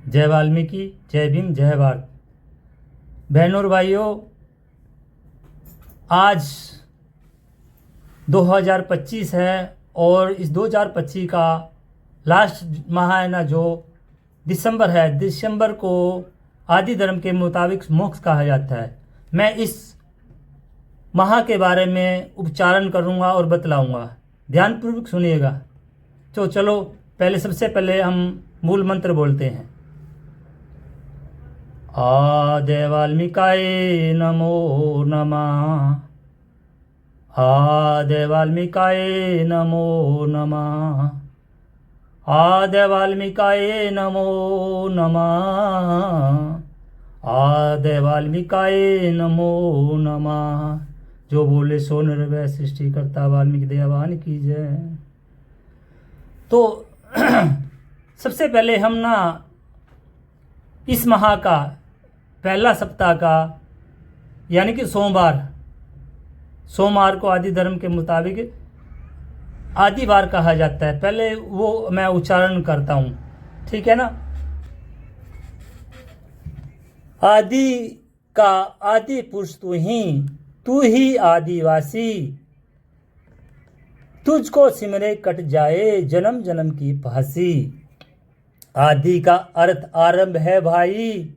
जय वाल्मीकि, जय भीम, जय भारत। बहनों और भाइयों, आज 2025 है और इस 2025 का लास्ट माह है ना, जो दिसंबर है, दिसंबर को आदि धर्म के मुताबिक मोक्ष कहा जाता है। मैं इस माह के बारे में उच्चारण करूँगा और बतलाऊँगा, ध्यानपूर्वक सुनिएगा। तो चलो सबसे पहले हम मूल मंत्र बोलते हैं। आदि वाल्मीकाय नमो नमः। आदि वाल्मीकाय नमो नमः। आदि वाल्मीकाय नमो नमः। आदि वाल्मीकाय नमो नमः। जो बोले सो निर्भय, सृष्टिकर्ता वाल्मीकि दयावान की जय। तो सबसे पहले हम ना इस माह का पहला सप्ताह का यानी कि सोमवार को आदि धर्म के मुताबिक आदिवार कहा जाता है। पहले वो मैं उच्चारण करता हूँ, ठीक है ना। आदि का आदि पुरुष तू ही आदिवासी। तुझको सिमरे कट जाए जन्म जन्म की फांसी। आदि का अर्थ आरंभ है भाई,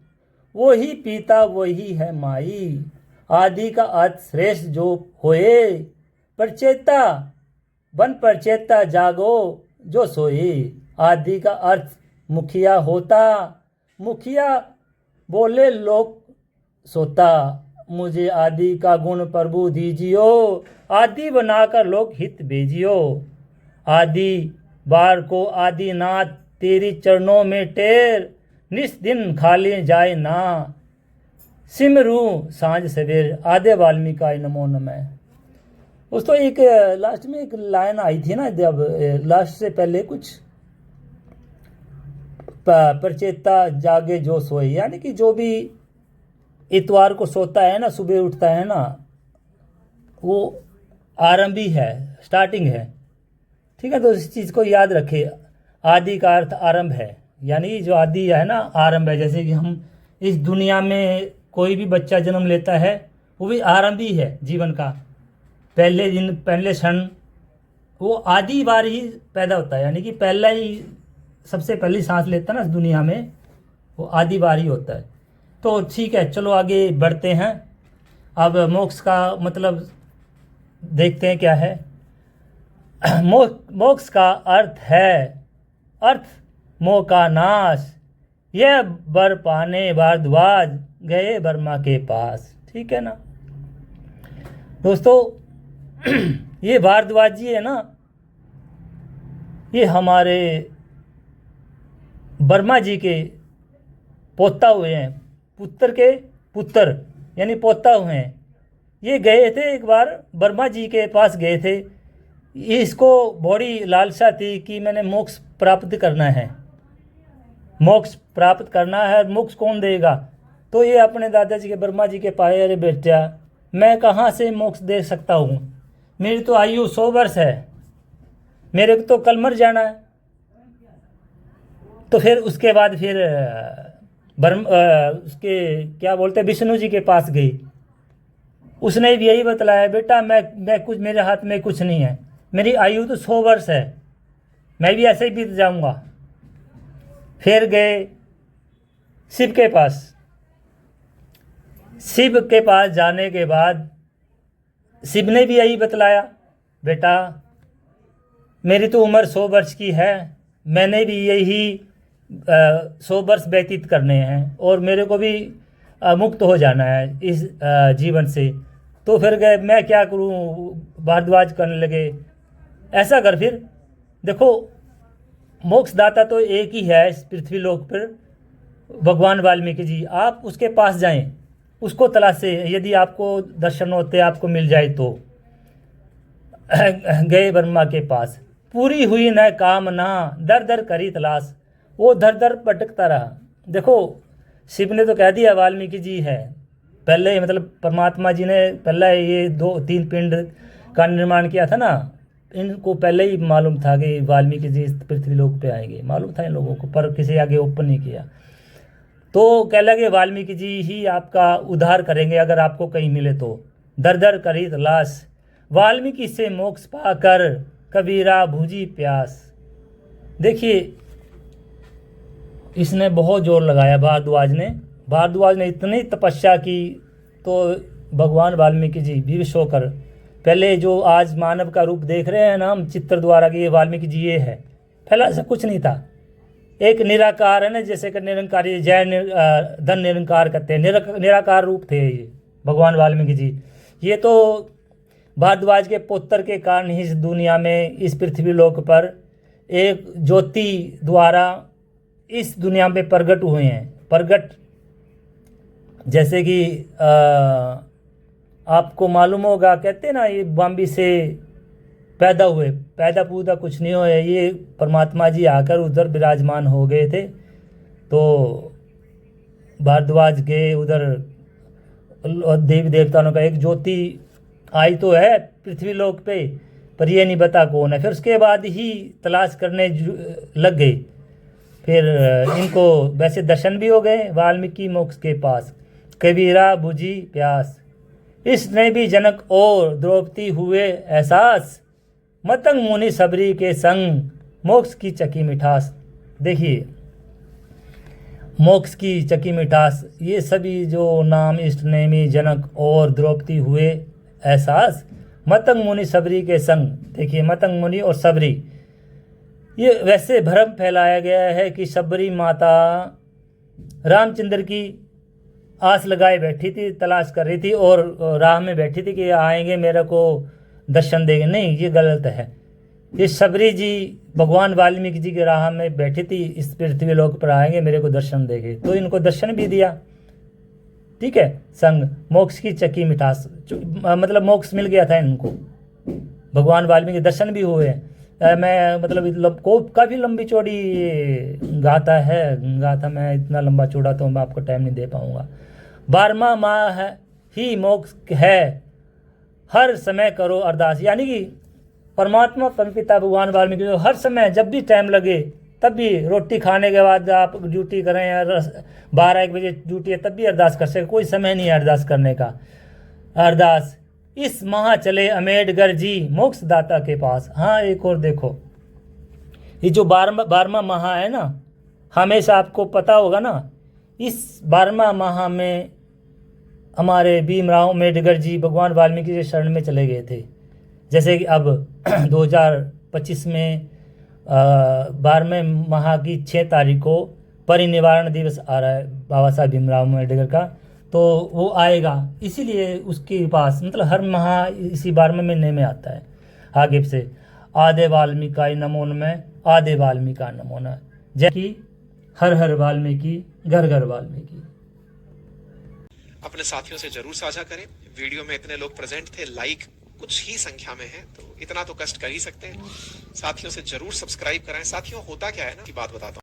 वो ही पिता वही है माई। आदि का अर्थ श्रेष्ठ जो होए, परचेता बन परचेता जागो जो सोए। आदि का अर्थ मुखिया होता, मुखिया बोले लोग सोता। मुझे आदि का गुण प्रभु दीजियो, आदि बनाकर लोक हित भेजियो। आदि बार को आदिनाथ तेरी चरणों में टेर, निस दिन खाली जाए ना। सिमरू सांझ सवेर, आदि वाल्मीकाय नमो नमः। दोस्तों एक लास्ट में एक लाइन आई थी ना, जब लास्ट से पहले कुछ परचेता जागे जो सोए, यानी कि जो भी इतवार को सोता है ना, सुबह उठता है ना, वो आरंभी है, स्टार्टिंग है, ठीक है। तो इस चीज़ को याद रखें। आदि का अर्थ आरंभ है, यानी जो आदि है ना, आरंभ है। जैसे कि हम इस दुनिया में कोई भी बच्चा जन्म लेता है, वो भी आरंभ ही है जीवन का। पहले दिन, पहले क्षण वो आदि बार ही पैदा होता है, यानी कि पहला ही सबसे पहली सांस लेता है ना इस दुनिया में, वो आदि बार ही होता है। तो ठीक है, चलो आगे बढ़ते हैं। अब मोक्ष का मतलब देखते हैं क्या है। मोक्ष का अर्थ मोह का नाश। यह वर पाने भारद्वाज गए ब्रह्मा के पास, ठीक है ना दोस्तों। ये भारद्वाज जी है ना, ये हमारे ब्रह्मा जी के पोता हुए हैं, पुत्र के पुत्र यानी पोता हुए हैं। ये गए थे एक बार ब्रह्मा जी के पास गए थे। इसको बड़ी लालसा थी कि मैंने मोक्ष प्राप्त करना है, मोक्ष प्राप्त करना है। मोक्ष कौन देगा? तो ये अपने दादाजी के ब्रह्मा जी के पाए, अरे बेटा मैं कहाँ से मोक्ष दे सकता हूँ, मेरी तो आयु 100 वर्ष है, मेरे को तो कल मर जाना है। तो फिर उसके बाद फिर उसके क्या बोलते हैं, विष्णु जी के पास गई। उसने भी यही बतलाया, बेटा मैं कुछ, मेरे हाथ में कुछ नहीं है, मेरी आयु तो 100 वर्ष है, मैं भी ऐसे ही बीत जाऊंगा। फिर गए शिव के पास। शिव के पास जाने के बाद शिव ने भी यही बतलाया, बेटा मेरी तो उम्र 100 वर्ष की है, मैंने भी यही 100 वर्ष व्यतीत करने हैं और मेरे को भी मुक्त हो जाना है इस जीवन से। तो फिर गए, मैं क्या करूं, भारद्वाज करने लगे, ऐसा कर फिर देखो, मोक्षदाता तो एक ही है इस पृथ्वी लोक पर, भगवान वाल्मीकि जी। आप उसके पास जाएं, उसको तलाशें, यदि आपको दर्शन होते आपको मिल जाए तो। गए ब्रह्मा के पास, पूरी हुई न कामना, दर दर करी तलाश। वो दर दर भटकता रहा। देखो शिव ने तो कह दिया वाल्मीकि जी है, पहले मतलब परमात्मा जी ने पहले ये 2-3 पिंड का निर्माण किया था ना, इनको पहले ही मालूम था कि वाल्मीकि जी इस पृथ्वी लोक पे आएंगे, मालूम था इन लोगों को, पर किसी आगे ओपन नहीं किया। तो कह लगे वाल्मीकि जी ही आपका उद्धार करेंगे अगर आपको कहीं मिले तो। दर दर करी तलाश, वाल्मीकि से मोक्ष पाकर कबीरा भूजी प्यास। देखिए इसने बहुत जोर लगाया भारद्वाज ने इतनी तपस्या की तो भगवान वाल्मीकि जी विवश होकर, पहले जो आज मानव का रूप देख रहे हैं ना हम चित्र द्वारा कि ये वाल्मीकि जी ये है, पहला ऐसा कुछ नहीं था। एक निराकार है ना, जैसे कि निरंकारी जय धन निरंकार कहते हैं, निराकार रूप थे ये भगवान वाल्मीकि जी। ये तो भारद्वाज के पुत्र के कारण ही इस दुनिया में, इस पृथ्वी लोक पर एक ज्योति द्वारा इस दुनिया में प्रकट हुए हैं। प्रकट जैसे कि आपको मालूम होगा, कहते हैं ना ये बॉम्बे से पैदा हुए, पैदा पूदा कुछ नहीं हुए, ये परमात्मा जी आकर उधर विराजमान हो गए थे। तो भारद्वाज के उधर देवी देवताओं का एक ज्योति आई तो है पृथ्वी लोक पे, पर ये नहीं पता कौन है। फिर उसके बाद ही तलाश करने लग गए। फिर इनको वैसे दर्शन भी हो गए, वाल्मीकि मोक्ष के पास कबीरा बुझी प्यास। इसने भी जनक और द्रौपदी हुए एहसास, मतंग मुनि सबरी के संग मोक्ष की चकी मिठास। देखिए मोक्ष की चकी मिठास, ये सभी जो नाम इष्ट नेमी जनक और द्रौपदी हुए एहसास, मतंग मुनि सबरी के संग। देखिए मतंग मुनि और सबरी, ये वैसे भ्रम फैलाया गया है कि सबरी माता रामचंद्र की आस लगाए बैठी थी, तलाश कर रही थी और राह में बैठी थी कि आएंगे मेरे को दर्शन देंगे। नहीं, ये गलत है। ये सबरी जी भगवान वाल्मीकि जी की राह में बैठी थी, इस पृथ्वी लोक पर आएंगे मेरे को दर्शन देंगे, तो इनको दर्शन भी दिया। ठीक है, संग मोक्ष की चकी मिठास, मतलब मोक्ष मिल गया था इनको, भगवान वाल्मीकि दर्शन भी हुए। मैं मतलब काफ़ी लंबी चौड़ी गाथा है, गाथा मैं इतना लंबा चौड़ा तो मैं आपको टाइम नहीं दे पाऊँगा। 12वां माह ही मोक्ष है, हर समय करो अरदास। यानी कि परमात्मा परमपिता भगवान वाल्मीकि जो हर समय जब भी टाइम लगे तब भी, रोटी खाने के बाद आप ड्यूटी करें या 12-1 बजे ड्यूटी है तब भी अरदास कर सके, कोई समय नहीं है अरदास करने का। अरदास इस माह चले अम्बेडकर जी मोक्ष दाता के पास। हाँ एक और देखो, ये जो 12वां माह है ना, हमेशा आपको पता होगा ना, इस 12वां माह में हमारे भीमराव अम्बेडकर जी भगवान वाल्मीकि के शरण में चले गए थे। जैसे कि अब 2025 में 12वें माह की 6 तारीख को परिनिर्वाण दिवस आ रहा है बाबा साहब भीमराव अम्बेडकर का, तो वो आएगा, इसीलिए उसके पास मतलब हर माह इसी 12वें महीने में आता है। आगे से आदे वाल्मीकि नमो नमः, आदे वाल्मीकि नमो नमः, जय कि हर हर वाल्मीकि घर घर वाल्मीकि। अपने साथियों से जरूर साझा करें। वीडियो में इतने लोग प्रेजेंट थे, लाइक कुछ ही संख्या में है, तो इतना तो कष्ट कर ही सकते हैं। साथियों से जरूर सब्सक्राइब कराएं। साथियों होता क्या है ना, की बात बताता हूँ।